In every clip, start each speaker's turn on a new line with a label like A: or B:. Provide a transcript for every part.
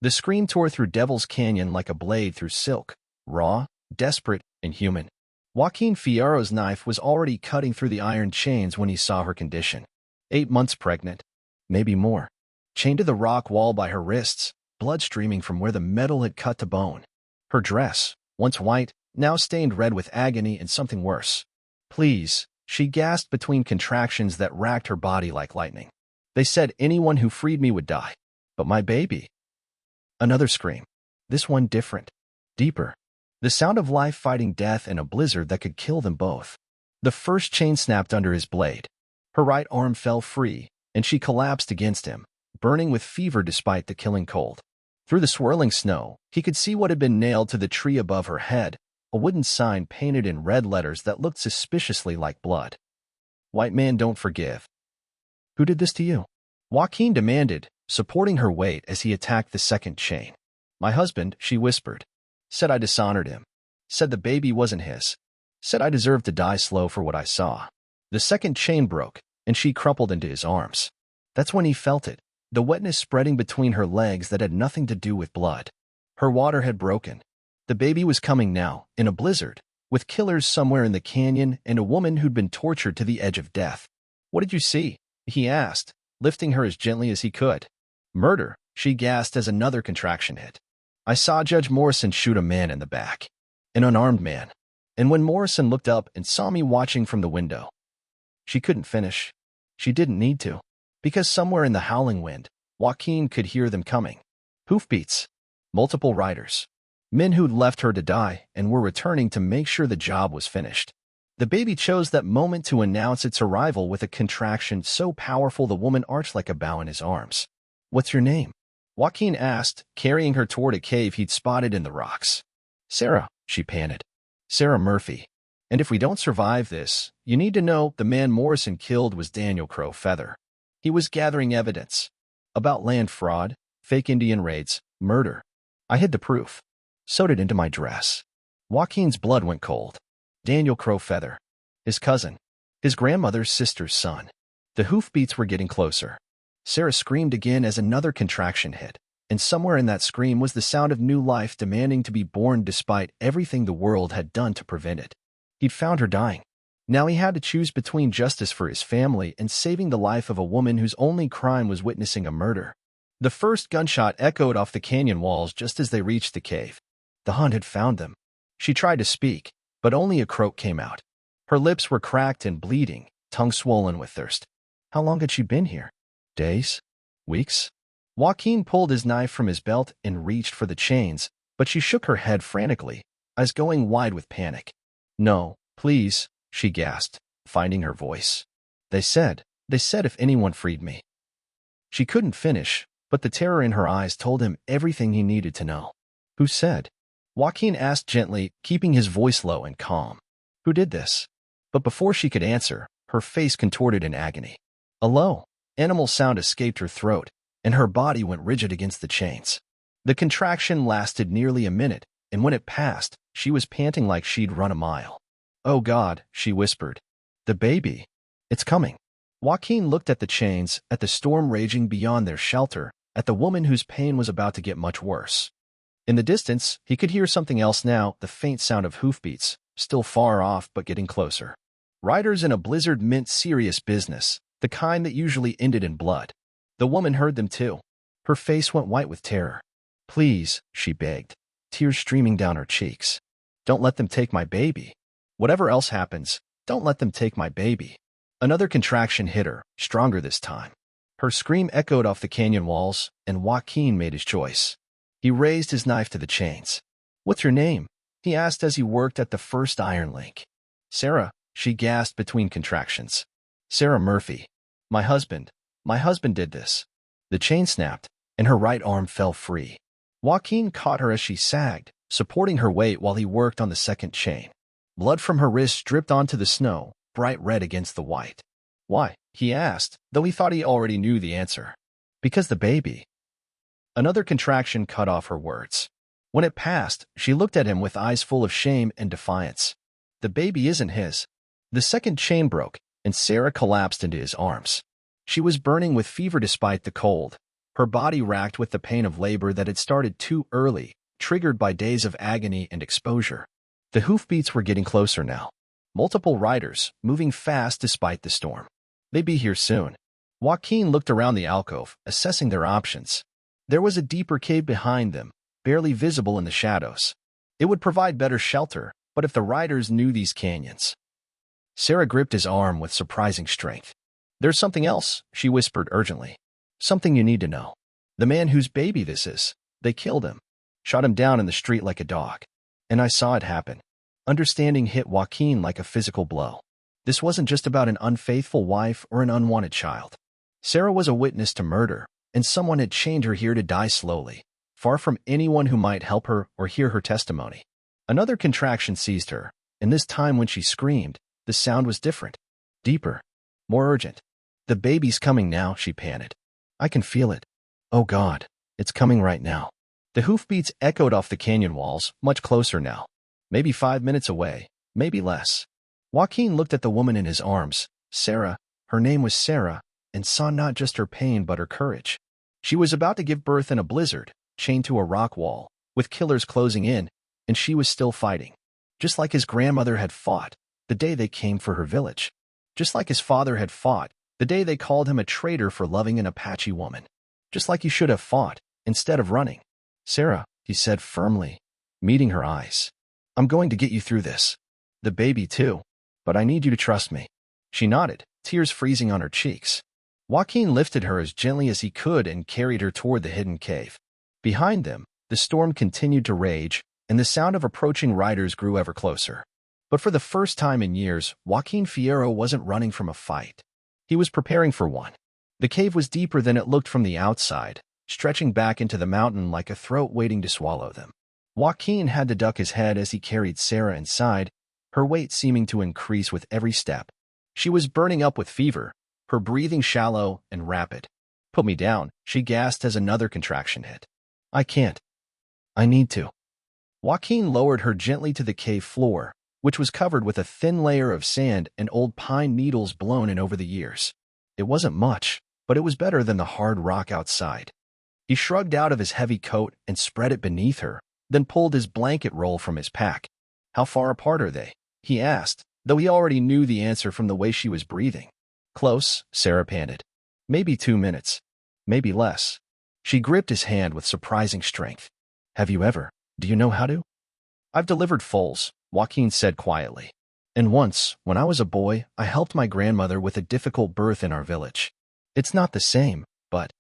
A: The scream tore through Devil's Canyon like a blade through silk, raw, desperate, and human. Joaquin Fierro's knife was already cutting through the iron chains when he saw her condition. 8 months pregnant, maybe more. Chained to the rock wall by her wrists, blood streaming from where the metal had cut to bone. Her dress, once white, now stained red with agony and something worse. "Please," she gasped between contractions that racked her body like lightning. "They said anyone who freed me would die. But my baby." Another scream. This one different. Deeper. The sound of life fighting death in a blizzard that could kill them both. The first chain snapped under his blade. Her right arm fell free, and she collapsed against him, burning with fever despite the killing cold. Through the swirling snow, he could see what had been nailed to the tree above her head, a wooden sign painted in red letters that looked suspiciously like blood. "White man don't forgive." "Who did this to you?" Joaquin demanded, supporting her weight as he attacked the second chain. "My husband," she whispered. "Said I dishonored him. Said the baby wasn't his. Said I deserved to die slow for what I saw." The second chain broke, and she crumpled into his arms. That's when he felt it, the wetness spreading between her legs that had nothing to do with blood. Her water had broken. The baby was coming now, in a blizzard, with killers somewhere in the canyon and a woman who'd been tortured to the edge of death. "What did you see?" he asked, lifting her as gently as he could. "Murder," she gasped as another contraction hit. "I saw Judge Morrison shoot a man in the back. An unarmed man. And when Morrison looked up and saw me watching from the window." She couldn't finish. She didn't need to. Because somewhere in the howling wind, Joaquin could hear them coming. Hoofbeats. Multiple riders. Men who'd left her to die and were returning to make sure the job was finished. The baby chose that moment to announce its arrival with a contraction so powerful the woman arched like a bow in his arms. "What's your name?" Joaquin asked, carrying her toward a cave he'd spotted in the rocks. "Sarah," she panted. "Sarah Murphy. And if we don't survive this, you need to know the man Morrison killed was Daniel Crow Feather. He was gathering evidence. About land fraud, fake Indian raids, murder. I hid the proof. Sewed it into my dress." Joaquin's blood went cold. Daniel Crow Feather. His cousin. His grandmother's sister's son. The hoofbeats were getting closer. Sarah screamed again as another contraction hit, and somewhere in that scream was the sound of new life demanding to be born despite everything the world had done to prevent it. He'd found her dying. Now he had to choose between justice for his family and saving the life of a woman whose only crime was witnessing a murder. The first gunshot echoed off the canyon walls just as they reached the cave. The hunt had found them. She tried to speak, but only a croak came out. Her lips were cracked and bleeding, tongue swollen with thirst. How long had she been here? Days? Weeks? Joaquin pulled his knife from his belt and reached for the chains, but she shook her head frantically, eyes going wide with panic. "No, please," she gasped, finding her voice. They said if anyone freed me." She couldn't finish, but the terror in her eyes told him everything he needed to know. "Who said?" Joaquin asked gently, keeping his voice low and calm. "Who did this?" But before she could answer, her face contorted in agony. A low, animal sound escaped her throat, and her body went rigid against the chains. The contraction lasted nearly a minute, and when it passed, she was panting like she'd run a mile. "Oh God," she whispered. "The baby. It's coming." Joaquin looked at the chains, at the storm raging beyond their shelter, at the woman whose pain was about to get much worse. In the distance, he could hear something else now, the faint sound of hoofbeats, still far off but getting closer. Riders in a blizzard meant serious business, the kind that usually ended in blood. The woman heard them too. Her face went white with terror. "Please," she begged, tears streaming down her cheeks. "Don't let them take my baby. Whatever else happens, don't let them take my baby." Another contraction hit her, stronger this time. Her scream echoed off the canyon walls, and Joaquin made his choice. He raised his knife to the chains. "What's your name?" he asked as he worked at the first iron link. "Sarah," she gasped between contractions. "Sarah Murphy. My husband did this." The chain snapped, and her right arm fell free. Joaquin caught her as she sagged, supporting her weight while he worked on the second chain. Blood from her wrist dripped onto the snow, bright red against the white. "Why?" he asked, though he thought he already knew the answer. "Because the baby." Another contraction cut off her words. When it passed, she looked at him with eyes full of shame and defiance. "The baby isn't his." The second chain broke, and Sarah collapsed into his arms. She was burning with fever despite the cold, her body racked with the pain of labor that had started too early, triggered by days of agony and exposure. The hoofbeats were getting closer now. Multiple riders, moving fast despite the storm. They'd be here soon. Joaquin looked around the alcove, assessing their options. There was a deeper cave behind them, barely visible in the shadows. It would provide better shelter, but if the riders knew these canyons... Sarah gripped his arm with surprising strength. "There's something else," she whispered urgently. "Something you need to know. The man whose baby this is, they killed him. Shot him down in the street like a dog. And I saw it happen." Understanding hit Joaquin like a physical blow. This wasn't just about an unfaithful wife or an unwanted child. Sarah was a witness to murder, and someone had chained her here to die slowly, far from anyone who might help her or hear her testimony. Another contraction seized her, and this time when she screamed, the sound was different. Deeper. More urgent. "The baby's coming now," she panted. "I can feel it. Oh God, it's coming right now." The hoofbeats echoed off the canyon walls, much closer now. Maybe 5 minutes away, maybe less. Joaquin looked at the woman in his arms, Sarah, her name was Sarah, and saw not just her pain but her courage. She was about to give birth in a blizzard, chained to a rock wall, with killers closing in, and she was still fighting. Just like his grandmother had fought, the day they came for her village. Just like his father had fought, the day they called him a traitor for loving an Apache woman. Just like he should have fought, instead of running. "Sarah," he said firmly, meeting her eyes. "I'm going to get you through this. The baby too. But I need you to trust me." She nodded, tears freezing on her cheeks. Joaquin lifted her as gently as he could and carried her toward the hidden cave. Behind them, the storm continued to rage, and the sound of approaching riders grew ever closer. But for the first time in years, Joaquin Fierro wasn't running from a fight. He was preparing for one. The cave was deeper than it looked from the outside, stretching back into the mountain like a throat waiting to swallow them. Joaquin had to duck his head as he carried Sarah inside, her weight seeming to increase with every step. She was burning up with fever, her breathing shallow and rapid. "Put me down," she gasped as another contraction hit. "I can't. I need to." Joaquin lowered her gently to the cave floor, which was covered with a thin layer of sand and old pine needles blown in over the years. It wasn't much, but it was better than the hard rock outside. He shrugged out of his heavy coat and spread it beneath her, then pulled his blanket roll from his pack. "How far apart are they?" he asked, though he already knew the answer from the way she was breathing. "Close," Sarah panted. "Maybe 2 minutes. Maybe less." She gripped his hand with surprising strength. "Have you ever? Do you know how to?" "I've delivered foals," Joaquin said quietly. "And once, when I was a boy, I helped my grandmother with a difficult birth in our village. It's not the same, but..."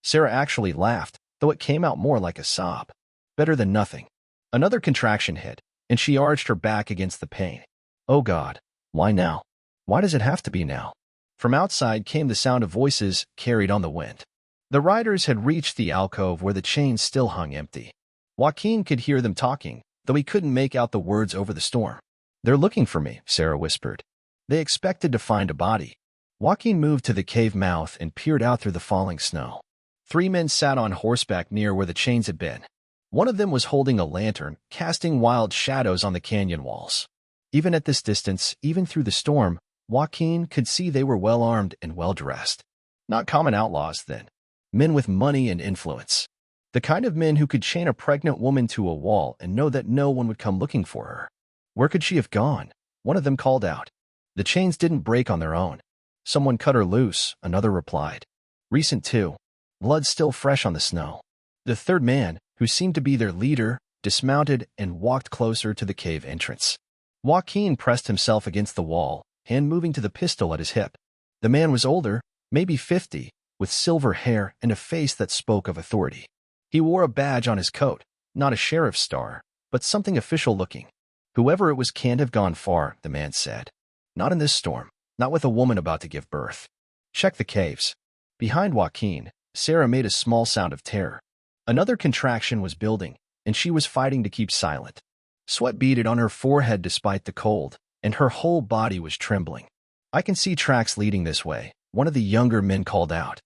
A: Sarah actually laughed, though it came out more like a sob. "Better than nothing." Another contraction hit, and she arched her back against the pain. "Oh God, why now? Why does it have to be now?" From outside came the sound of voices carried on the wind. The riders had reached the alcove where the chains still hung empty. Joaquin could hear them talking, though he couldn't make out the words over the storm. "They're looking for me," Sarah whispered. "They expected to find a body." Joaquin moved to the cave mouth and peered out through the falling snow. 3 men sat on horseback near where the chains had been. One of them was holding a lantern, casting wild shadows on the canyon walls. Even at this distance, even through the storm, Joaquin could see they were well-armed and well-dressed. Not common outlaws, then. Men with money and influence. The kind of men who could chain a pregnant woman to a wall and know that no one would come looking for her. Where could she have gone? One of them called out. "The chains didn't break on their own. Someone cut her loose," another replied. "Recent too. Blood still fresh on the snow." The third man, who seemed to be their leader, dismounted and walked closer to the cave entrance. Joaquin pressed himself against the wall, hand moving to the pistol at his hip. The man was older, maybe 50, with silver hair and a face that spoke of authority. He wore a badge on his coat, not a sheriff's star, but something official-looking. "Whoever it was can't have gone far," the man said. "Not in this storm, not with a woman about to give birth. Check the caves." Behind Joaquin, Sarah made a small sound of terror. Another contraction was building, and she was fighting to keep silent. Sweat beaded on her forehead despite the cold, and her whole body was trembling. "I can see tracks leading this way," one of the younger men called out.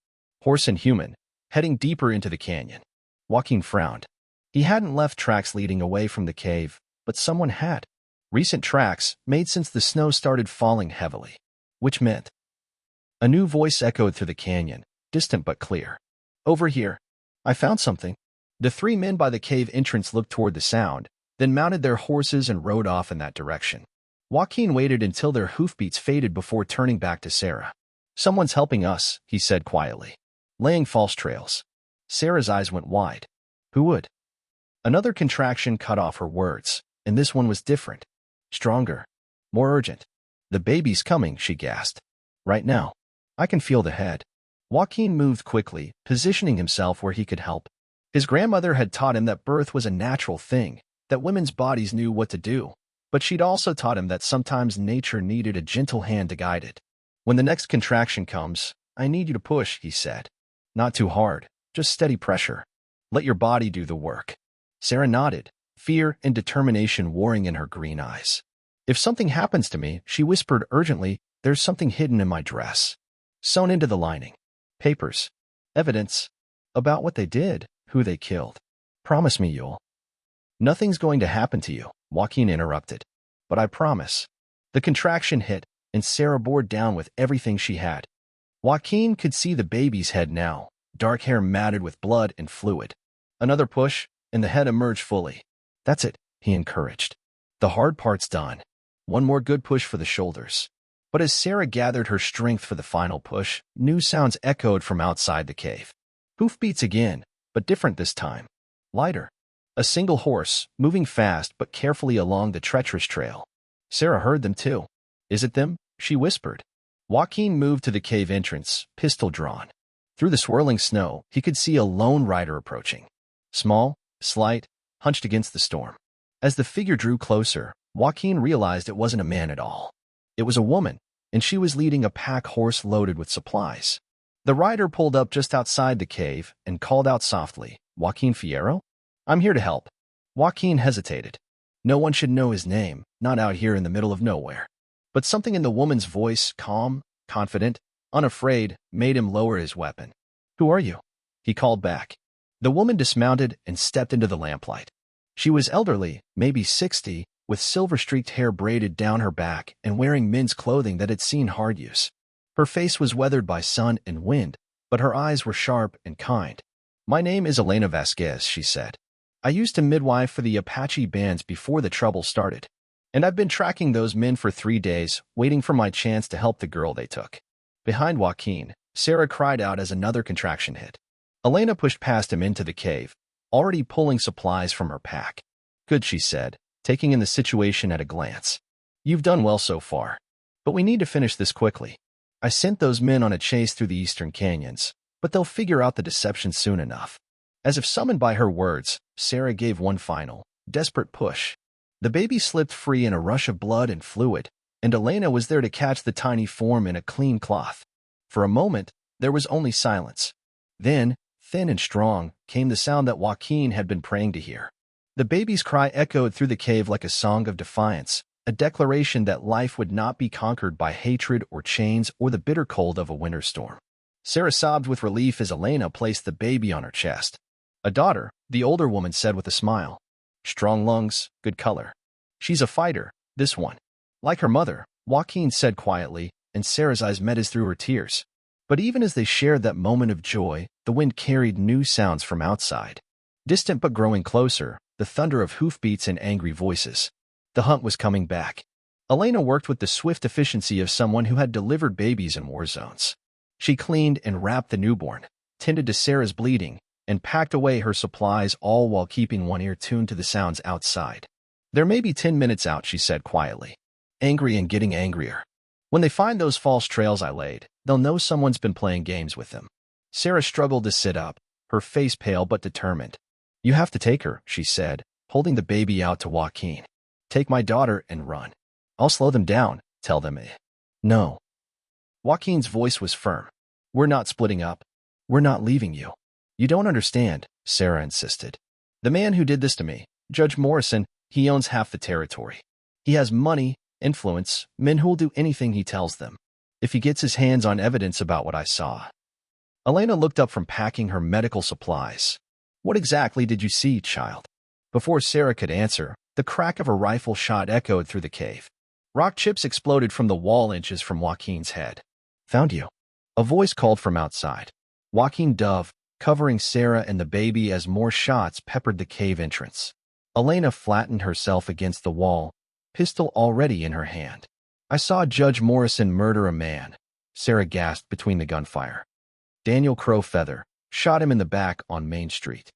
A: "Horse and human, heading deeper into the canyon." Joaquin frowned. He hadn't left tracks leading away from the cave, but someone had. Recent tracks, made since the snow started falling heavily. Which meant... A new voice echoed through the canyon, distant but clear. Over here. I found something. The three men by the cave entrance looked toward the sound, then mounted their horses and rode off in that direction. Joaquin waited until their hoofbeats faded before turning back to Sarah. Someone's helping us, he said quietly. Laying false trails. Sarah's eyes went wide. Who would? Another contraction cut off her words, and this one was different. Stronger. More urgent. The baby's coming, she gasped. Right now. I can feel the head. Joaquin moved quickly, positioning himself where he could help. His grandmother had taught him that birth was a natural thing, that women's bodies knew what to do, but she'd also taught him that sometimes nature needed a gentle hand to guide it. When the next contraction comes, I need you to push, he said. Not too hard, just steady pressure. Let your body do the work. Sarah nodded, fear and determination warring in her green eyes. If something happens to me, she whispered urgently, there's something hidden in my dress. Sewn into the lining. Papers. Evidence. About what they did, who they killed. Promise me you'll. Nothing's going to happen to you, Joaquin interrupted. But I promise. The contraction hit, and Sarah bore down with everything she had. Joaquin could see the baby's head now, dark hair matted with blood and fluid. Another push, and the head emerged fully. That's it, he encouraged. The hard part's done. One more good push for the shoulders. But as Sarah gathered her strength for the final push, new sounds echoed from outside the cave. Hoofbeats again, but different this time. Lighter. A single horse, moving fast but carefully along the treacherous trail. Sarah heard them too. Is it them? She whispered. Joaquin moved to the cave entrance, pistol drawn. Through the swirling snow, he could see a lone rider approaching. Small, slight, hunched against the storm. As the figure drew closer, Joaquin realized it wasn't a man at all. It was a woman, and she was leading a pack horse loaded with supplies. The rider pulled up just outside the cave and called out softly, Joaquin Fierro? I'm here to help. Joaquin hesitated. No one should know his name, not out here in the middle of nowhere. But something in the woman's voice, calm, confident, unafraid, made him lower his weapon. Who are you? He called back. The woman dismounted and stepped into the lamplight. She was elderly, maybe 60, with silver-streaked hair braided down her back and wearing men's clothing that had seen hard use. Her face was weathered by sun and wind, but her eyes were sharp and kind. My name is Elena Vasquez, she said. I used to midwife for the Apache bands before the trouble started, and I've been tracking those men for 3 days, waiting for my chance to help the girl they took. Behind Joaquin, Sarah cried out as another contraction hit. Elena pushed past him into the cave, already pulling supplies from her pack. Good, she said, taking in the situation at a glance. You've done well so far. But we need to finish this quickly. I sent those men on a chase through the eastern canyons, but they'll figure out the deception soon enough. As if summoned by her words, Sarah gave one final, desperate push. The baby slipped free in a rush of blood and fluid, and Elena was there to catch the tiny form in a clean cloth. For a moment, there was only silence. Then, thin and strong, came the sound that Joaquin had been praying to hear. The baby's cry echoed through the cave like a song of defiance, a declaration that life would not be conquered by hatred or chains or the bitter cold of a winter storm. Sarah sobbed with relief as Elena placed the baby on her chest. A daughter, the older woman said with a smile. Strong lungs, good color. She's a fighter, this one. Like her mother, Joaquin said quietly, and Sarah's eyes met his through her tears. But even as they shared that moment of joy, the wind carried new sounds from outside. Distant but growing closer, the thunder of hoofbeats and angry voices. The hunt was coming back. Elena worked with the swift efficiency of someone who had delivered babies in war zones. She cleaned and wrapped the newborn, tended to Sarah's bleeding, and packed away her supplies, all while keeping one ear tuned to the sounds outside. There may be 10 minutes out, she said quietly. Angry and getting angrier. When they find those false trails I laid, they'll know someone's been playing games with them. Sarah struggled to sit up, her face pale but determined. You have to take her, she said, holding the baby out to Joaquin. Take my daughter and run. I'll slow them down, tell them. No. Joaquin's voice was firm. We're not splitting up. We're not leaving you. You don't understand, Sarah insisted. The man who did this to me, Judge Morrison, he owns half the territory. He has money, influence, men who'll do anything he tells them. If he gets his hands on evidence about what I saw. Elena looked up from packing her medical supplies. What exactly did you see, child? Before Sarah could answer, the crack of a rifle shot echoed through the cave. Rock chips exploded from the wall inches from Joaquin's head. Found you. A voice called from outside. Joaquin Dove, covering Sarah and the baby as more shots peppered the cave entrance. Elena flattened herself against the wall, pistol already in her hand. "I saw Judge Morrison murder a man," Sarah gasped between the gunfire. "Daniel Crowfeather shot him in the back on Main Street."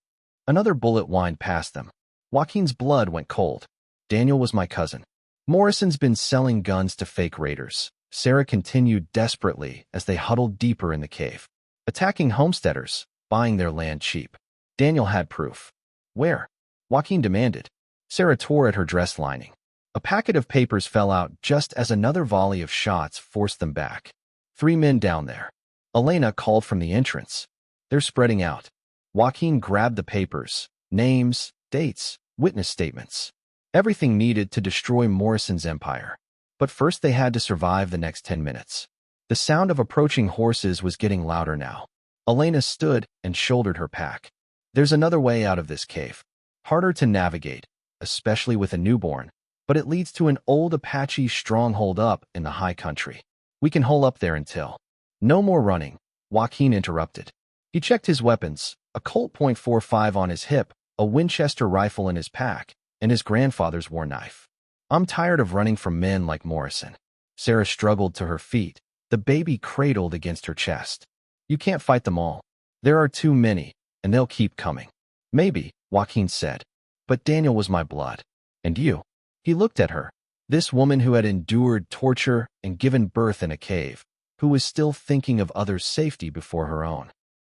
A: Another bullet whined past them. Joaquin's blood went cold. "Daniel was my cousin. Morrison's been selling guns to fake raiders," Sarah continued desperately as they huddled deeper in the cave. "Attacking homesteaders, buying their land cheap. Daniel had proof." "Where?" Joaquin demanded. Sarah tore at her dress lining. A packet of papers fell out just as another volley of shots forced them back. "3 men down there." Elena called from the entrance. "They're spreading out." Joaquin grabbed the papers. Names, dates, witness statements. Everything needed to destroy Morrison's empire. But first they had to survive the next 10 minutes. The sound of approaching horses was getting louder now. Elena stood and shouldered her pack. "There's another way out of this cave. Harder to navigate, especially with a newborn, but it leads to an old Apache stronghold up in the high country. We can hole up there until—" "No more running," Joaquin interrupted. He checked his weapons, a Colt .45 on his hip, a Winchester rifle in his pack, and his grandfather's war knife. "I'm tired of running from men like Morrison." Sarah struggled to her feet, the baby cradled against her chest. "You can't fight them all. There are too many, and they'll keep coming." "Maybe," Joaquin said. "But Daniel was my blood. And you." He looked at her, this woman who had endured torture and given birth in a cave, who was still thinking of others' safety before her own.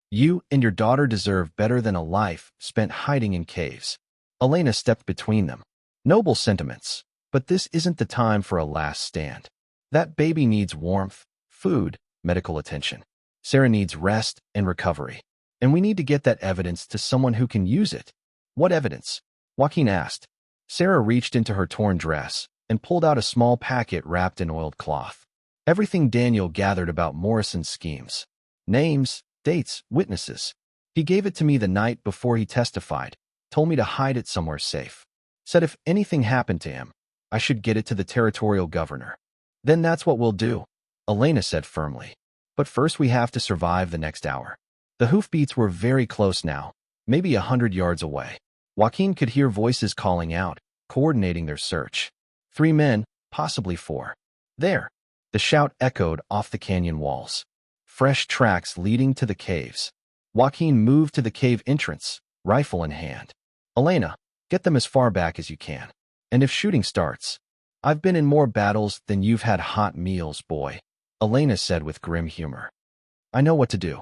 A: "You and your daughter deserve better than a life spent hiding in caves." Elena stepped between them. "Noble sentiments, but this isn't the time for a last stand. That baby needs warmth, food, medical attention. Sarah needs rest and recovery. And we need to get that evidence to someone who can use it." "What evidence?" Joaquin asked. Sarah reached into her torn dress and pulled out a small packet wrapped in oiled cloth. Everything Daniel gathered about Morrison's schemes. Names, dates, witnesses. He gave it to me the night before he testified, told me to hide it somewhere safe. Said if anything happened to him, I should get it to the territorial governor. "Then that's what we'll do," Elena said firmly. "But first we have to survive the next hour." The hoofbeats were very close now, maybe 100 yards away. Joaquin could hear voices calling out, coordinating their search. 3 men, possibly 4. "There!" The shout echoed off the canyon walls. Fresh tracks leading to the caves. Joaquin moved to the cave entrance, rifle in hand. "Elena, get them as far back as you can. And if shooting starts—" "I've been in more battles than you've had hot meals, boy," Elena said with grim humor. "I know what to do."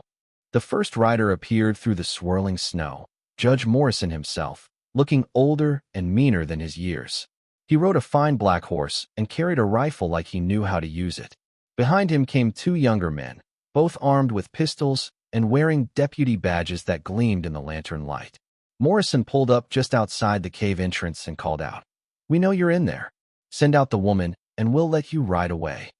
A: The first rider appeared through the swirling snow, Judge Morrison himself, looking older and meaner than his years. He rode a fine black horse and carried a rifle like he knew how to use it. Behind him came 2 younger men, both armed with pistols and wearing deputy badges that gleamed in the lantern light. Morrison pulled up just outside the cave entrance and called out, "We know you're in there. Send out the woman, and we'll let you ride away."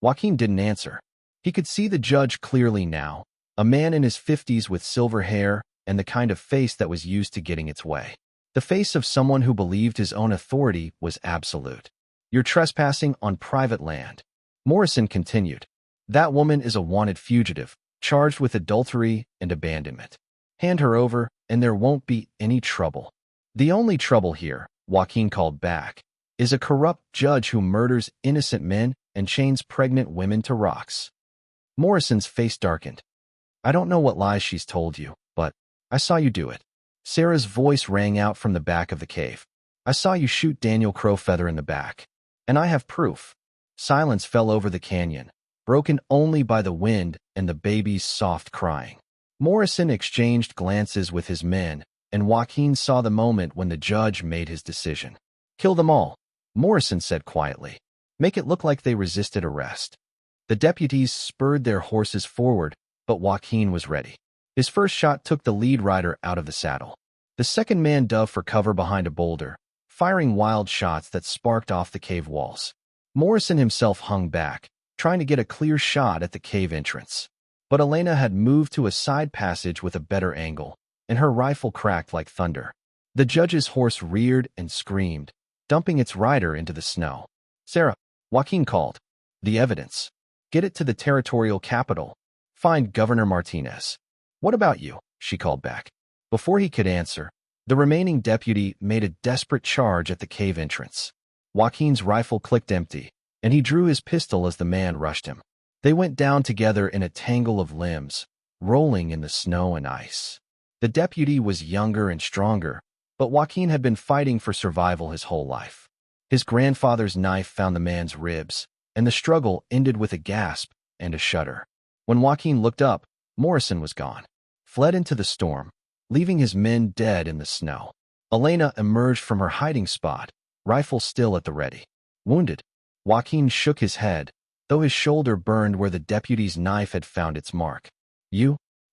A: Joaquin didn't answer. He could see the judge clearly now, a man in his 50s with silver hair and the kind of face that was used to getting its way. The face of someone who believed his own authority was absolute. "You're trespassing on private land." Morrison continued. "That woman is a wanted fugitive, charged with adultery and abandonment. Hand her over, and there won't be any trouble." "The only trouble here," Joaquin called back, "is a corrupt judge who murders innocent men and chains pregnant women to rocks." Morrison's face darkened. "I don't know what lies she's told you, but I saw you do it." Sarah's voice rang out from the back of the cave. "I saw you shoot Daniel Crowfeather in the back. And I have proof." Silence fell over the canyon, broken only by the wind and the baby's soft crying. Morrison exchanged glances with his men, and Joaquin saw the moment when the judge made his decision. "Kill them all," Morrison said quietly. "Make it look like they resisted arrest." The deputies spurred their horses forward, but Joaquin was ready. His first shot took the lead rider out of the saddle. The second man dove for cover behind a boulder, firing wild shots that sparked off the cave walls. Morrison himself hung back, trying to get a clear shot at the cave entrance. But Elena had moved to a side passage with a better angle, and her rifle cracked like thunder. The judge's horse reared and screamed, dumping its rider into the snow. "Sarah," Joaquin called. "The evidence. Get it to the territorial capital. Find Governor Martinez." "What about you?" she called back. Before he could answer, the remaining deputy made a desperate charge at the cave entrance. Joaquin's rifle clicked empty, and he drew his pistol as the man rushed him. They went down together in a tangle of limbs, rolling in the snow and ice. The deputy was younger and stronger, but Joaquin had been fighting for survival his whole life. His grandfather's knife found the man's ribs, and the struggle ended with a gasp and a shudder. When Joaquin looked up, Morrison was gone, fled into the storm, leaving his men dead in the snow. Elena emerged from her hiding spot, rifle still at the ready. Wounded, Joaquin shook his head, though his shoulder burned where the deputy's knife had found its mark.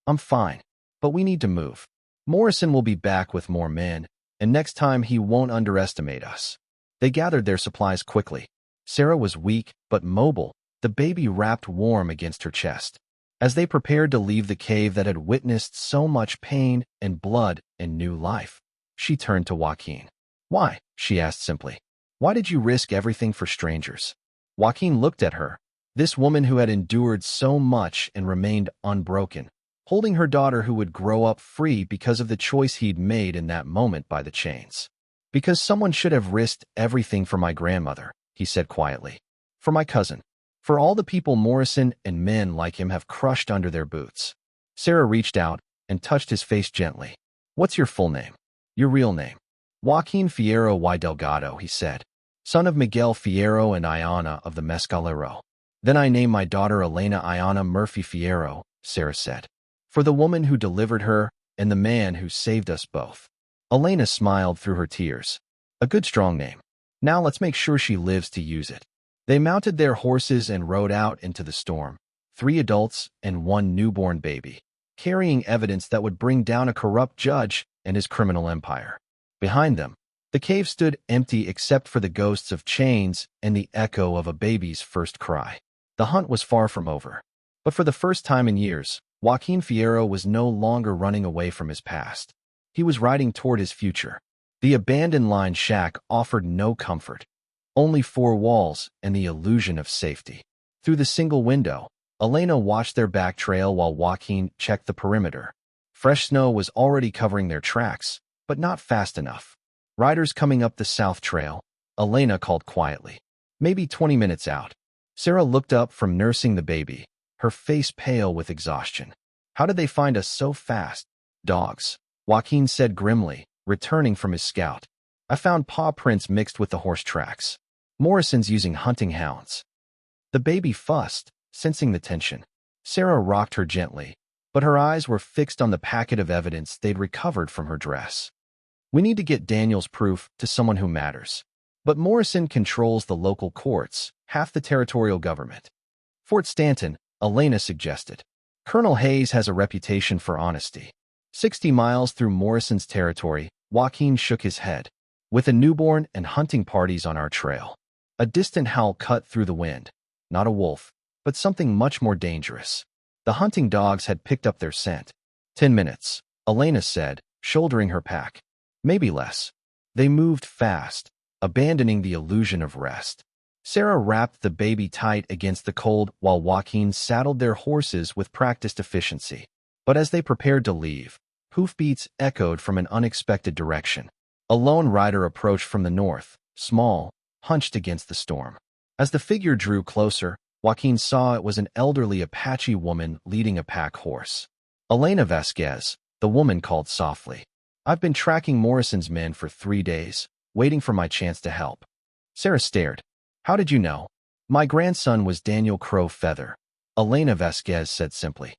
A: I'm fine, but we need to move. Morrison will be back with more men, and next time he won't underestimate us. They gathered their supplies quickly. Sarah was weak but mobile, the baby wrapped warm against her chest. As they prepared to leave the cave that had witnessed so much pain and blood and new life, she turned to Joaquin. Why? She asked simply. Why did you risk everything for strangers? Joaquin looked at her, this woman who had endured so much and remained unbroken, holding her daughter who would grow up free because of the choice he'd made in that moment by the chains. Because someone should have risked everything for my grandmother, he said quietly. For my cousin. For all the people Morrison and men like him have crushed under their boots. Sarah reached out and touched his face gently. What's your full name? Your real name? Joaquin Fierro y Delgado, he said. Son of Miguel Fierro and Ayana of the Mescalero. Then I named my daughter Elena Ayana Murphy Fierro, Sarah said. For the woman who delivered her and the man who saved us both. Elena smiled through her tears. A good strong name. Now let's make sure she lives to use it. They mounted their horses and rode out into the storm, 3 adults and 1 newborn baby, carrying evidence that would bring down a corrupt judge and his criminal empire. Behind them, the cave stood empty except for the ghosts of chains and the echo of a baby's first cry. The hunt was far from over. But for the first time in years, Joaquin Fierro was no longer running away from his past. He was riding toward his future. The abandoned line shack offered no comfort, only 4 walls and the illusion of safety. Through the single window, Elena watched their back trail while Joaquin checked the perimeter. Fresh snow was already covering their tracks, but not fast enough. Riders coming up the south trail, Elena called quietly. Maybe 20 minutes out. Sarah looked up from nursing the baby, her face pale with exhaustion. How did they find us so fast? Dogs, Joaquin said grimly, returning from his scout. I found paw prints mixed with the horse tracks. Morrison's using hunting hounds. The baby fussed, sensing the tension. Sarah rocked her gently, but her eyes were fixed on the packet of evidence they'd recovered from her dress. We need to get Daniel's proof to someone who matters. But Morrison controls the local courts, half the territorial government. Fort Stanton, Elena suggested. Colonel Hayes has a reputation for honesty. 60 miles through Morrison's territory, Joaquin shook his head. With a newborn and hunting parties on our trail. A distant howl cut through the wind. Not a wolf, but something much more dangerous. The hunting dogs had picked up their scent. 10 minutes, Elena said, shouldering her pack. Maybe less. They moved fast, abandoning the illusion of rest. Sarah wrapped the baby tight against the cold while Joaquin saddled their horses with practiced efficiency. But as they prepared to leave, hoofbeats echoed from an unexpected direction. A lone rider approached from the north, small, hunched against the storm. As the figure drew closer, Joaquin saw it was an elderly Apache woman leading a pack horse. Elena Vasquez, the woman called softly. I've been tracking Morrison's men for 3 days, waiting for my chance to help. Sarah stared. How did you know? My grandson was Daniel Crow Feather, Elena Vasquez said simply.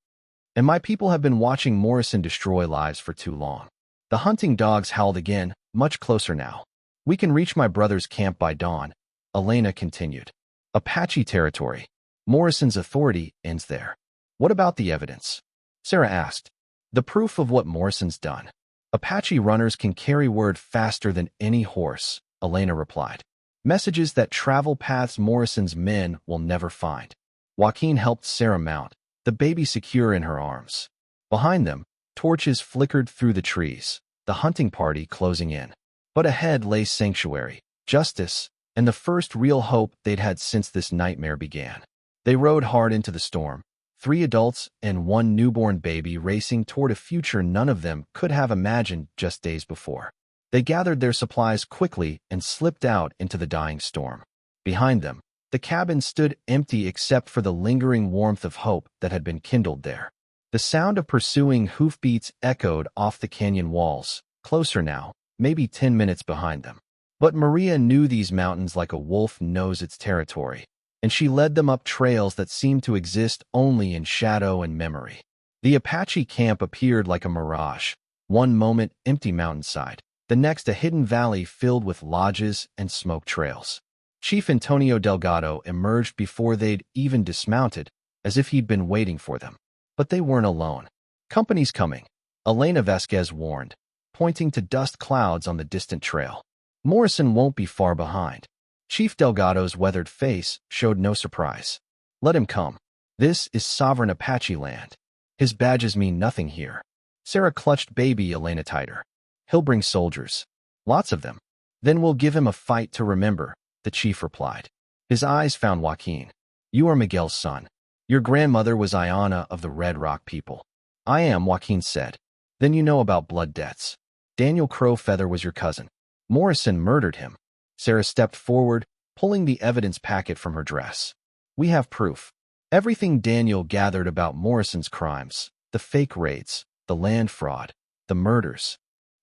A: And my people have been watching Morrison destroy lives for too long. The hunting dogs howled again, much closer now. We can reach my brother's camp by dawn, Elena continued. Apache territory. Morrison's authority ends there. What about the evidence? Sarah asked. The proof of what Morrison's done. Apache runners can carry word faster than any horse, Elena replied. Messages that travel paths Morrison's men will never find. Joaquin helped Sarah mount, the baby secure in her arms. Behind them, torches flickered through the trees, the hunting party closing in. But ahead lay sanctuary, justice, and the first real hope they'd had since this nightmare began. They rode hard into the storm, 3 adults and 1 newborn baby racing toward a future none of them could have imagined just days before. They gathered their supplies quickly and slipped out into the dying storm. Behind them, the cabin stood empty except for the lingering warmth of hope that had been kindled there. The sound of pursuing hoofbeats echoed off the canyon walls, closer now, maybe 10 minutes behind them. But Maria knew these mountains like a wolf knows its territory, and she led them up trails that seemed to exist only in shadow and memory. The Apache camp appeared like a mirage, one moment empty mountainside, the next a hidden valley filled with lodges and smoke trails. Chief Antonio Delgado emerged before they'd even dismounted, as if he'd been waiting for them. But they weren't alone. "Company's coming," Elena Vasquez warned, pointing to dust clouds on the distant trail. "Morrison won't be far behind." Chief Delgado's weathered face showed no surprise. "Let him come. This is sovereign Apache land. His badges mean nothing here." Sarah clutched baby Elena tighter. "He'll bring soldiers. Lots of them. Then we'll give him a fight to remember," the chief replied. His eyes found Joaquin. "You are Miguel's son. Your grandmother was Ayana of the Red Rock people." "I am," Joaquin said. "Then you know about blood debts. Daniel Crowfeather was your cousin. Morrison murdered him." Sarah stepped forward, pulling the evidence packet from her dress. "We have proof. Everything Daniel gathered about Morrison's crimes, the fake raids, the land fraud, the murders."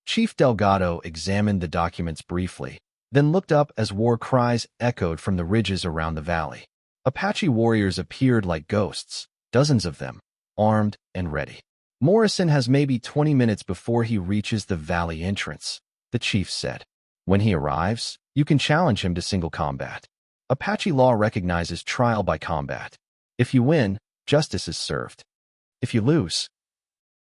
A: Chief Delgado examined the documents briefly, then looked up as war cries echoed from the ridges around the valley. Apache warriors appeared like ghosts, dozens of them, armed and ready. "Morrison has maybe 20 minutes before he reaches the valley entrance," the chief said. "When he arrives, you can challenge him to single combat. Apache law recognizes trial by combat. If you win, justice is served. If you lose—"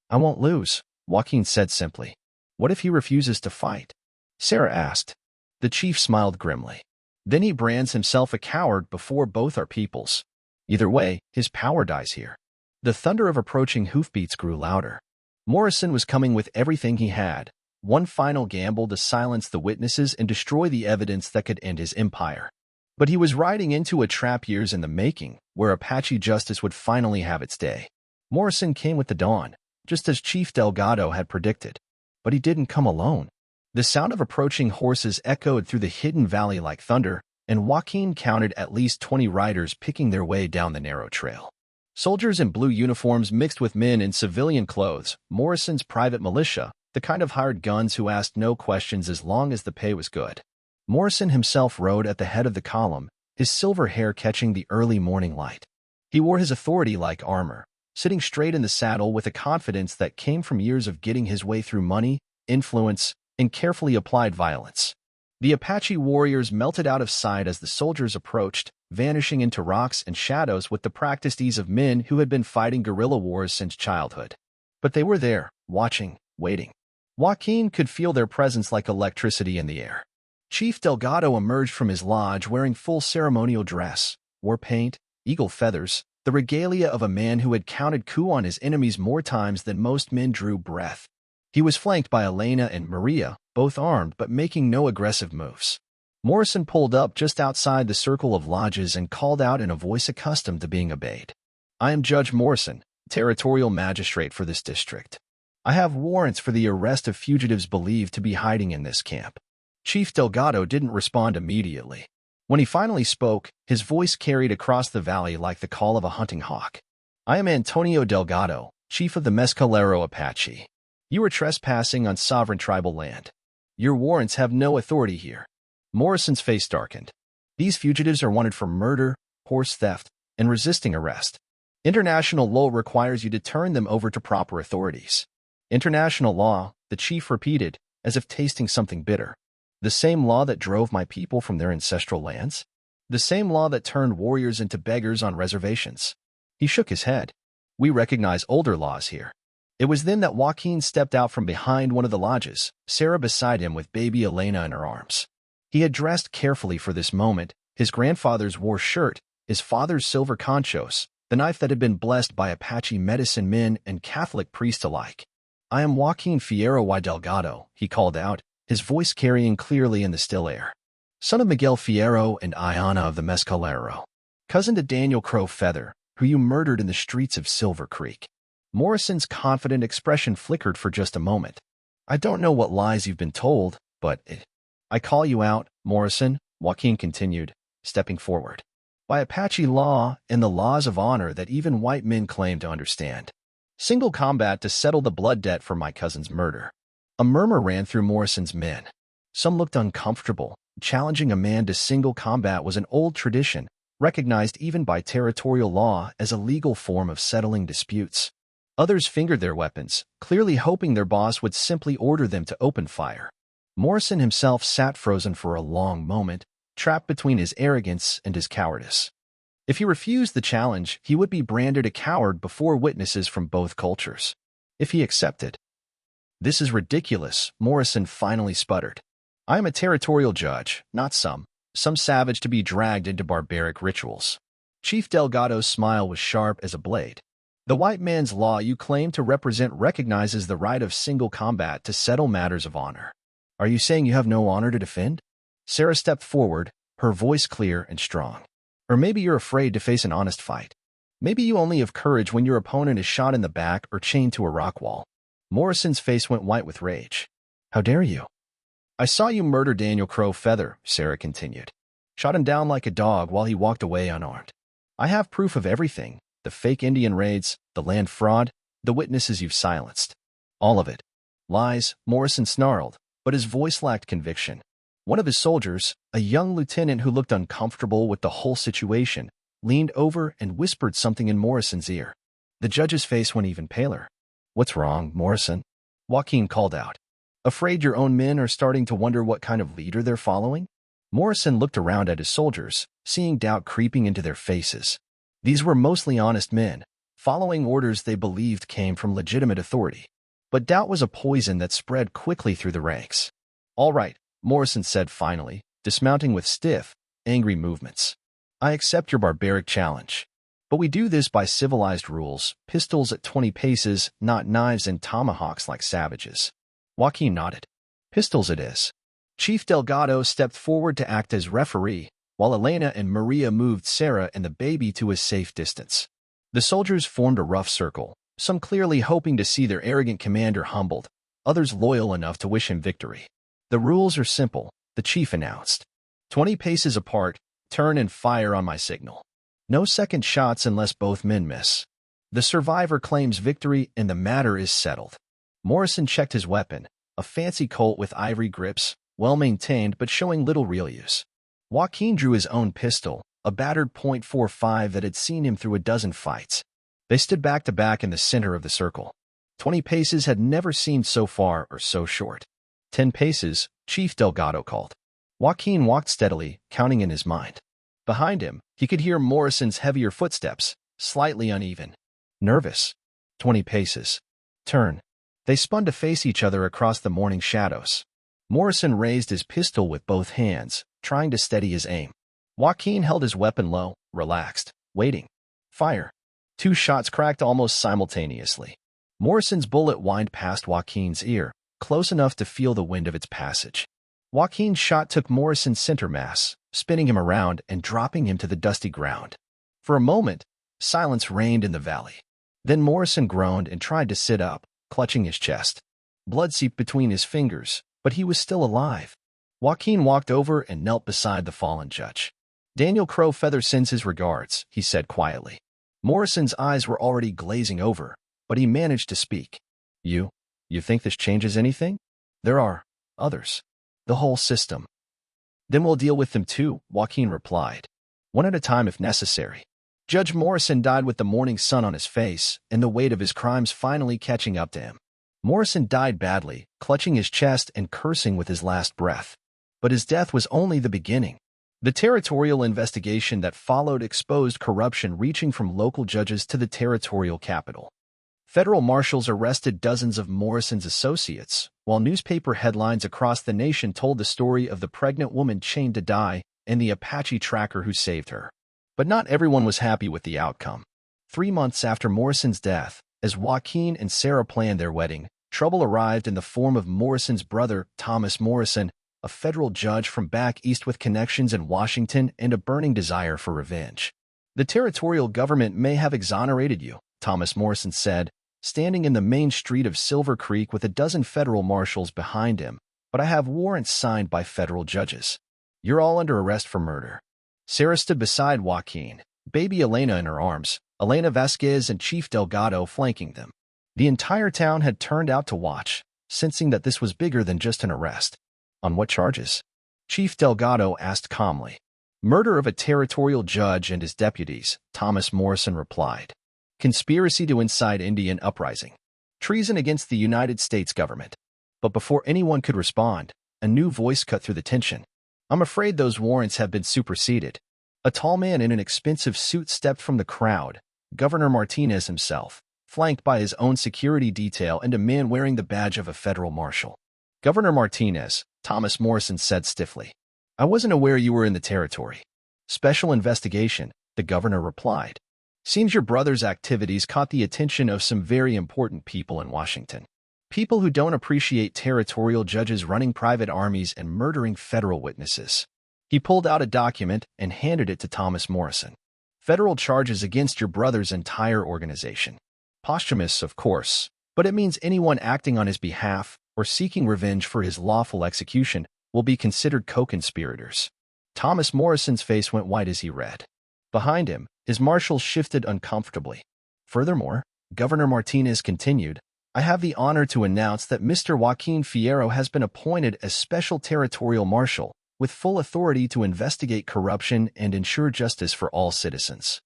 A: "I won't lose," Joaquin said simply. "What if he refuses to fight?" Sarah asked. The chief smiled grimly. "Then he brands himself a coward before both our peoples. Either way, his power dies here." The thunder of approaching hoofbeats grew louder. Morrison was coming with everything he had, one final gamble to silence the witnesses and destroy the evidence that could end his empire. But he was riding into a trap years in the making, where Apache justice would finally have its day. Morrison came with the dawn, just as Chief Delgado had predicted. But he didn't come alone. The sound of approaching horses echoed through the hidden valley like thunder, and Joaquin counted at least 20 riders picking their way down the narrow trail. Soldiers in blue uniforms mixed with men in civilian clothes, Morrison's private militia, the kind of hired guns who asked no questions as long as the pay was good. Morrison himself rode at the head of the column, his silver hair catching the early morning light. He wore his authority like armor, sitting straight in the saddle with a confidence that came from years of getting his way through money, influence, and carefully applied violence. The Apache warriors melted out of sight as the soldiers approached, vanishing into rocks and shadows with the practiced ease of men who had been fighting guerrilla wars since childhood. But they were there, watching, waiting. Joaquin could feel their presence like electricity in the air. Chief Delgado emerged from his lodge wearing full ceremonial dress, war paint, eagle feathers, the regalia of a man who had counted coup on his enemies more times than most men drew breath. He was flanked by Elena and Maria, both armed but making no aggressive moves. Morrison pulled up just outside the circle of lodges and called out in a voice accustomed to being obeyed. "I am Judge Morrison, territorial magistrate for this district. I have warrants for the arrest of fugitives believed to be hiding in this camp." Chief Delgado didn't respond immediately. When he finally spoke, his voice carried across the valley like the call of a hunting hawk. "I am Antonio Delgado, chief of the Mescalero Apache. You are trespassing on sovereign tribal land. Your warrants have no authority here." Morrison's face darkened. "These fugitives are wanted for murder, horse theft, and resisting arrest. International law requires you to turn them over to proper authorities." "International law," the chief repeated, as if tasting something bitter. "The same law that drove my people from their ancestral lands? The same law that turned warriors into beggars on reservations?" He shook his head. "We recognize older laws here." It was then that Joaquin stepped out from behind one of the lodges, Sarah beside him with baby Elena in her arms. He had dressed carefully for this moment, his grandfather's war shirt, his father's silver conchos, the knife that had been blessed by Apache medicine men and Catholic priests alike. "I am Joaquin Fierro y Delgado," he called out, his voice carrying clearly in the still air. "Son of Miguel Fierro and Ayana of the Mescalero. Cousin to Daniel Crowfeather, who you murdered in the streets of Silver Creek. Morrison's confident expression flickered for just a moment. I don't know what lies you've been told, but I call you out, Morrison, Joaquin continued, stepping forward. By Apache law and the laws of honor that even white men claim to understand. Single combat to settle the blood debt for my cousin's murder. A murmur ran through Morrison's men. Some looked uncomfortable. Challenging a man to single combat was an old tradition, recognized even by territorial law as a legal form of settling disputes. Others fingered their weapons, clearly hoping their boss would simply order them to open fire. Morrison himself sat frozen for a long moment, trapped between his arrogance and his cowardice. If he refused the challenge, he would be branded a coward before witnesses from both cultures. If he accepted, "This is ridiculous," Morrison finally sputtered. "I am a territorial judge, not some savage to be dragged into barbaric rituals." Chief Delgado's smile was sharp as a blade. "The white man's law you claim to represent recognizes the right of single combat to settle matters of honor. Are you saying you have no honor to defend?" Sarah stepped forward, her voice clear and strong. "Or maybe you're afraid to face an honest fight. Maybe you only have courage when your opponent is shot in the back or chained to a rock wall." Morrison's face went white with rage. "How dare you?" "I saw you murder Daniel Crow Feather," Sarah continued. "Shot him down like a dog while he walked away unarmed. I have proof of everything, the fake Indian raids, the land fraud, the witnesses you've silenced. All of it." "Lies," Morrison snarled, but his voice lacked conviction. One of his soldiers, a young lieutenant who looked uncomfortable with the whole situation, leaned over and whispered something in Morrison's ear. The judge's face went even paler. "What's wrong, Morrison?" Joaquin called out. "Afraid your own men are starting to wonder what kind of leader they're following?" Morrison looked around at his soldiers, seeing doubt creeping into their faces. These were mostly honest men, following orders they believed came from legitimate authority. But doubt was a poison that spread quickly through the ranks. "All right," Morrison said finally, dismounting with stiff, angry movements. "I accept your barbaric challenge. But we do this by civilized rules, pistols at 20 paces, not knives and tomahawks like savages." Joaquin nodded. "Pistols it is." Chief Delgado stepped forward to act as referee, while Elena and Maria moved Sarah and the baby to a safe distance. The soldiers formed a rough circle, some clearly hoping to see their arrogant commander humbled, others loyal enough to wish him victory. "The rules are simple," the chief announced. 20 paces apart, turn and fire on my signal. No second shots unless both men miss. The survivor claims victory and the matter is settled. Morrison checked his weapon, a fancy Colt with ivory grips, well-maintained but showing little real use. Joaquin drew his own pistol, a battered .45 that had seen him through a dozen fights. They stood back to back in the center of the circle. 20 paces had never seemed so far or so short. 10 paces, Chief Delgado called. Joaquin walked steadily, counting in his mind. Behind him, he could hear Morrison's heavier footsteps, slightly uneven. Nervous. 20 paces. Turn. They spun to face each other across the morning shadows. Morrison raised his pistol with both hands, trying to steady his aim. Joaquin held his weapon low, relaxed, waiting. Fire. 2 shots cracked almost simultaneously. Morrison's bullet whined past Joaquin's ear, close enough to feel the wind of its passage. Joaquin's shot took Morrison's center mass, spinning him around and dropping him to the dusty ground. For a moment, silence reigned in the valley. Then Morrison groaned and tried to sit up, clutching his chest. Blood seeped between his fingers, but he was still alive. Joaquin walked over and knelt beside the fallen judge. "Daniel Crow Feather sends his regards," he said quietly. Morrison's eyes were already glazing over, but he managed to speak. You think this changes anything? There are others. The whole system." "Then we'll deal with them too," Joaquin replied. "One at a time if necessary." Judge Morrison died with the morning sun on his face and the weight of his crimes finally catching up to him. Morrison died badly, clutching his chest and cursing with his last breath. But his death was only the beginning. The territorial investigation that followed exposed corruption reaching from local judges to the territorial capital. Federal marshals arrested dozens of Morrison's associates, while newspaper headlines across the nation told the story of the pregnant woman chained to die and the Apache tracker who saved her. But not everyone was happy with the outcome. 3 months after Morrison's death, as Joaquin and Sarah planned their wedding, trouble arrived in the form of Morrison's brother, Thomas Morrison, a federal judge from back east with connections in Washington and a burning desire for revenge. The territorial government may have exonerated you, Thomas Morrison said, standing in the main street of Silver Creek with a dozen federal marshals behind him, but I have warrants signed by federal judges. You're all under arrest for murder. Sarah stood beside Joaquin, baby Elena in her arms, Elena Vasquez and Chief Delgado flanking them. The entire town had turned out to watch, sensing that this was bigger than just an arrest. On what charges? Chief Delgado asked calmly. Murder of a territorial judge and his deputies, Thomas Morrison replied. Conspiracy to incite Indian uprising. Treason against the United States government. But before anyone could respond, a new voice cut through the tension. I'm afraid those warrants have been superseded. A tall man in an expensive suit stepped from the crowd, Governor Martinez himself, flanked by his own security detail and a man wearing the badge of a federal marshal. Governor Martinez, Thomas Morrison said stiffly. I wasn't aware you were in the territory. Special investigation, the governor replied. Seems your brother's activities caught the attention of some very important people in Washington. People who don't appreciate territorial judges running private armies and murdering federal witnesses. He pulled out a document and handed it to Thomas Morrison. Federal charges against your brother's entire organization. Posthumous, of course, but it means anyone acting on his behalf or seeking revenge for his lawful execution will be considered co-conspirators. Thomas Morrison's face went white as he read. Behind him, his marshals shifted uncomfortably. Furthermore, Governor Martinez continued, I have the honor to announce that Mr. Joaquin Fierro has been appointed as Special Territorial Marshal, with full authority to investigate corruption and ensure justice for all citizens,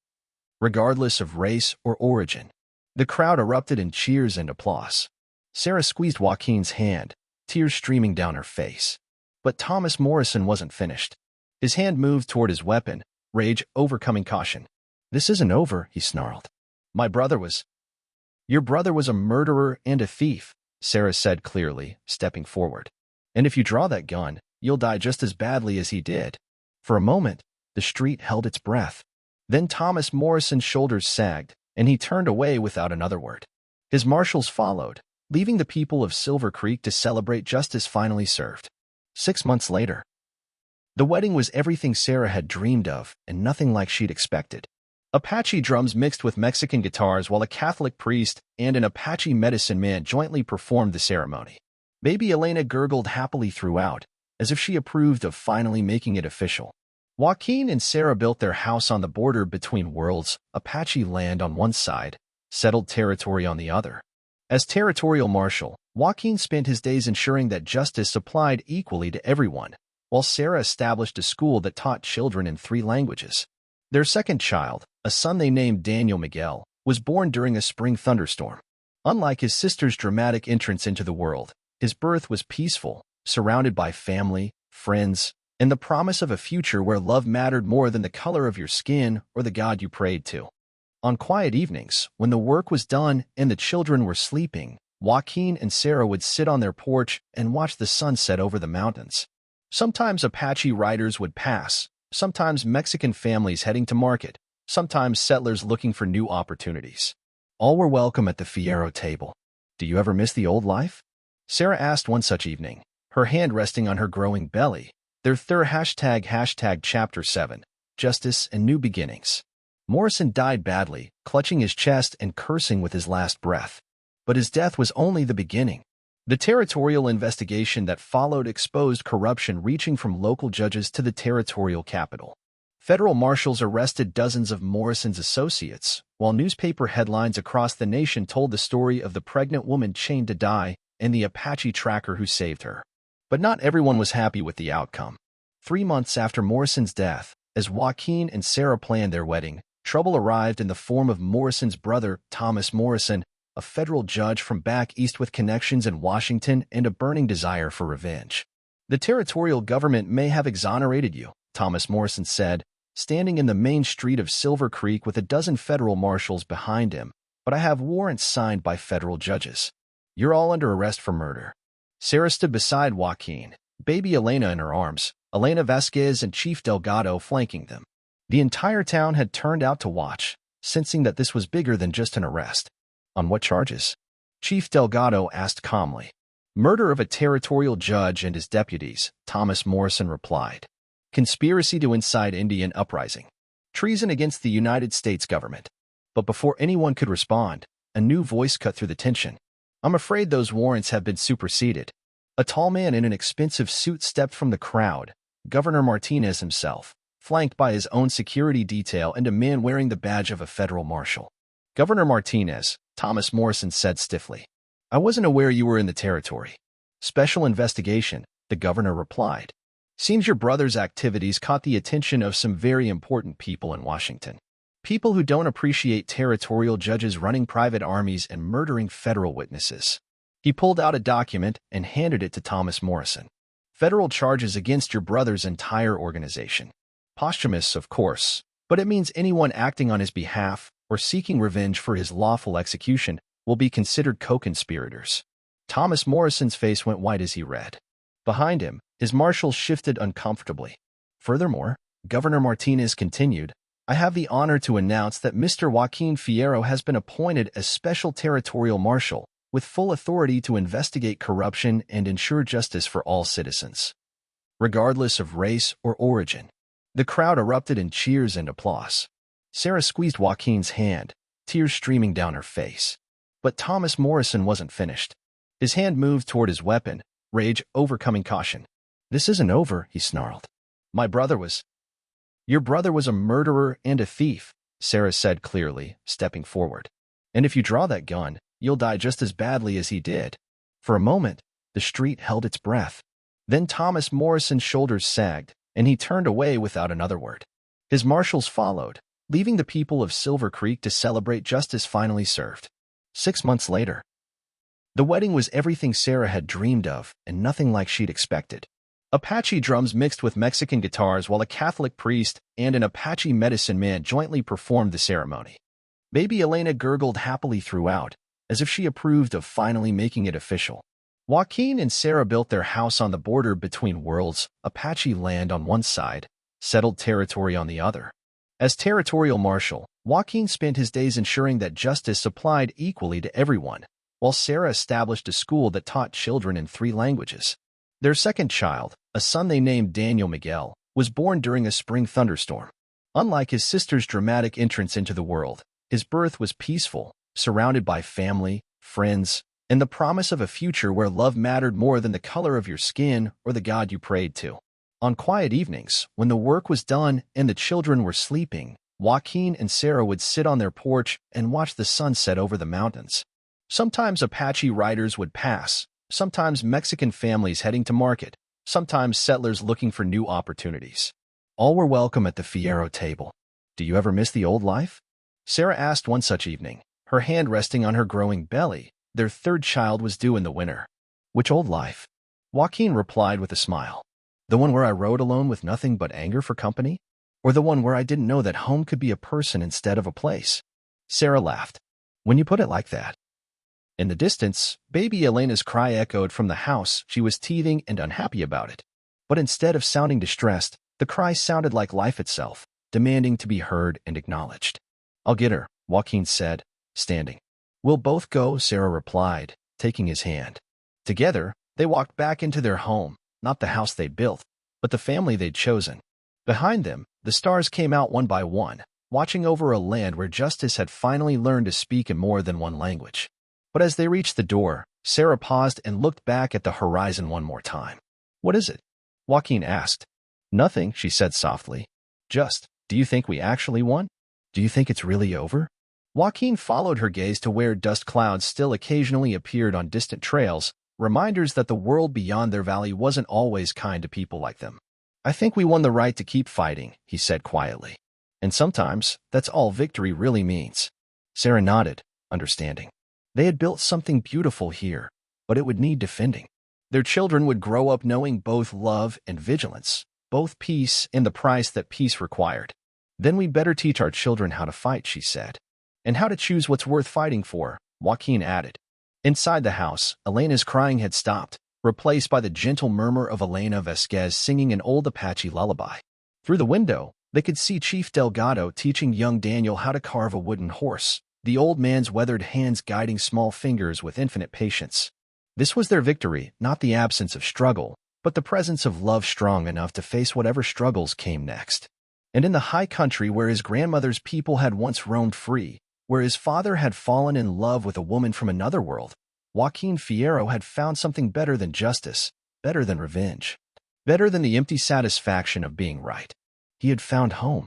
A: regardless of race or origin. The crowd erupted in cheers and applause. Sarah squeezed Joaquin's hand, tears streaming down her face. But Thomas Morrison wasn't finished. His hand moved toward his weapon, rage overcoming caution. This isn't over, he snarled. Your brother was a murderer and a thief, Sarah said clearly, stepping forward. And if you draw that gun, you'll die just as badly as he did. For a moment, the street held its breath. Then Thomas Morrison's shoulders sagged, and he turned away without another word. His marshals followed, leaving the people of Silver Creek to celebrate justice finally served. 6 months later, the wedding was everything Sarah had dreamed of and nothing like she'd expected. Apache drums mixed with Mexican guitars while a Catholic priest and an Apache medicine man jointly performed the ceremony. Baby Elena gurgled happily throughout, as if she approved of finally making it official. Joaquin and Sarah built their house on the border between worlds, Apache land on one side, settled territory on the other. As territorial marshal, Joaquin spent his days ensuring that justice applied equally to everyone, while Sarah established a school that taught children in 3 languages. Their second child, a son they named Daniel Miguel, was born during a spring thunderstorm. Unlike his sister's dramatic entrance into the world, his birth was peaceful, surrounded by family, friends, and the promise of a future where love mattered more than the color of your skin or the God you prayed to. On quiet evenings, when the work was done and the children were sleeping, Joaquin and Sarah would sit on their porch and watch the sunset over the mountains. Sometimes Apache riders would pass, sometimes Mexican families heading to market, sometimes settlers looking for new opportunities. All were welcome at the Fierro table. Do you ever miss the old life? Sarah asked one such evening, her hand resting on her growing belly. Their third hashtag Chapter 7, Justice and New Beginnings. Morrison died badly, clutching his chest and cursing with his last breath. But his death was only the beginning. The territorial investigation that followed exposed corruption reaching from local judges to the territorial capital. Federal marshals arrested dozens of Morrison's associates, while newspaper headlines across the nation told the story of the pregnant woman chained to die and the Apache tracker who saved her. But not everyone was happy with the outcome. 3 months after Morrison's death, as Joaquin and Sarah planned their wedding, trouble arrived in the form of Morrison's brother, Thomas Morrison, a federal judge from back east with connections in Washington and a burning desire for revenge. The territorial government may have exonerated you, Thomas Morrison said, standing in the main street of Silver Creek with a dozen federal marshals behind him, but I have warrants signed by federal judges. You're all under arrest for murder. Sarah stood beside Joaquin, baby Elena in her arms, Elena Vasquez and Chief Delgado flanking them. The entire town had turned out to watch, sensing that this was bigger than just an arrest. On what charges? Chief Delgado asked calmly. Murder of a territorial judge and his deputies, Thomas Morrison replied. Conspiracy to incite Indian uprising. Treason against the United States government. But before anyone could respond, a new voice cut through the tension. I'm afraid those warrants have been superseded. A tall man in an expensive suit stepped from the crowd, Governor Martinez himself, flanked by his own security detail and a man wearing the badge of a federal marshal. Governor Martinez, Thomas Morrison said stiffly. I wasn't aware you were in the territory. Special investigation, the governor replied. Seems your brother's activities caught the attention of some very important people in Washington. People who don't appreciate territorial judges running private armies and murdering federal witnesses. He pulled out a document and handed it to Thomas Morrison. Federal charges against your brother's entire organization. Posthumous, of course, but it means anyone acting on his behalf or seeking revenge for his lawful execution will be considered co-conspirators. Thomas Morrison's face went white as he read. Behind him, his marshals shifted uncomfortably. Furthermore, Governor Martinez continued, I have the honor to announce that Mr. Joaquin Fierro has been appointed as Special Territorial Marshal, with full authority to investigate corruption and ensure justice for all citizens, regardless of race or origin. The crowd erupted in cheers and applause. Sarah squeezed Joaquin's hand, tears streaming down her face. But Thomas Morrison wasn't finished. His hand moved toward his weapon, rage overcoming caution. This isn't over, he snarled. Your brother was a murderer and a thief, Sarah said clearly, stepping forward. And if you draw that gun, you'll die just as badly as he did. For a moment, the street held its breath. Then Thomas Morrison's shoulders sagged, and he turned away without another word. His marshals followed, leaving the people of Silver Creek to celebrate justice finally served. 6 months later, the wedding was everything Sarah had dreamed of and nothing like she'd expected. Apache drums mixed with Mexican guitars while a Catholic priest and an Apache medicine man jointly performed the ceremony. Baby Elena gurgled happily throughout, as if she approved of finally making it official. Joaquin and Sarah built their house on the border between worlds, Apache land on one side, settled territory on the other. As territorial marshal, Joaquin spent his days ensuring that justice applied equally to everyone, while Sarah established a school that taught children in 3 languages. Their second child, a son they named Daniel Miguel, was born during a spring thunderstorm. Unlike his sister's dramatic entrance into the world, his birth was peaceful, surrounded by family, friends, and the promise of a future where love mattered more than the color of your skin or the God you prayed to. On quiet evenings, when the work was done and the children were sleeping, Joaquin and Sarah would sit on their porch and watch the sun set over the mountains. Sometimes Apache riders would pass, sometimes Mexican families heading to market, sometimes settlers looking for new opportunities. All were welcome at the Fierro table. Do you ever miss the old life? Sarah asked one such evening, her hand resting on her growing belly. Their third child was due in the winter. Which old life? Joaquin replied with a smile. The one where I rode alone with nothing but anger for company? Or the one where I didn't know that home could be a person instead of a place? Sarah laughed. When you put it like that. In the distance, baby Elena's cry echoed from the house. She was teething and unhappy about it. But instead of sounding distressed, the cry sounded like life itself, demanding to be heard and acknowledged. I'll get her, Joaquin said, standing. We'll both go, Sarah replied, taking his hand. Together, they walked back into their home, not the house they'd built, but the family they'd chosen. Behind them, the stars came out one by one, watching over a land where justice had finally learned to speak in more than one language. But as they reached the door, Sarah paused and looked back at the horizon one more time. What is it? Joaquin asked. Nothing, she said softly. Just, do you think we actually won? Do you think it's really over? Joaquin followed her gaze to where dust clouds still occasionally appeared on distant trails, reminders that the world beyond their valley wasn't always kind to people like them. I think we won the right to keep fighting, he said quietly. And sometimes, that's all victory really means. Sarah nodded, understanding. They had built something beautiful here, but it would need defending. Their children would grow up knowing both love and vigilance, both peace and the price that peace required. Then we'd better teach our children how to fight, she said. And how to choose what's worth fighting for, Joaquin added. Inside the house, Elena's crying had stopped, replaced by the gentle murmur of Elena Vasquez singing an old Apache lullaby. Through the window, they could see Chief Delgado teaching young Daniel how to carve a wooden horse, the old man's weathered hands guiding small fingers with infinite patience. This was their victory, not the absence of struggle, but the presence of love strong enough to face whatever struggles came next. And in the high country where his grandmother's people had once roamed free, where his father had fallen in love with a woman from another world, Joaquin Fierro had found something better than justice, better than revenge, better than the empty satisfaction of being right. He had found home.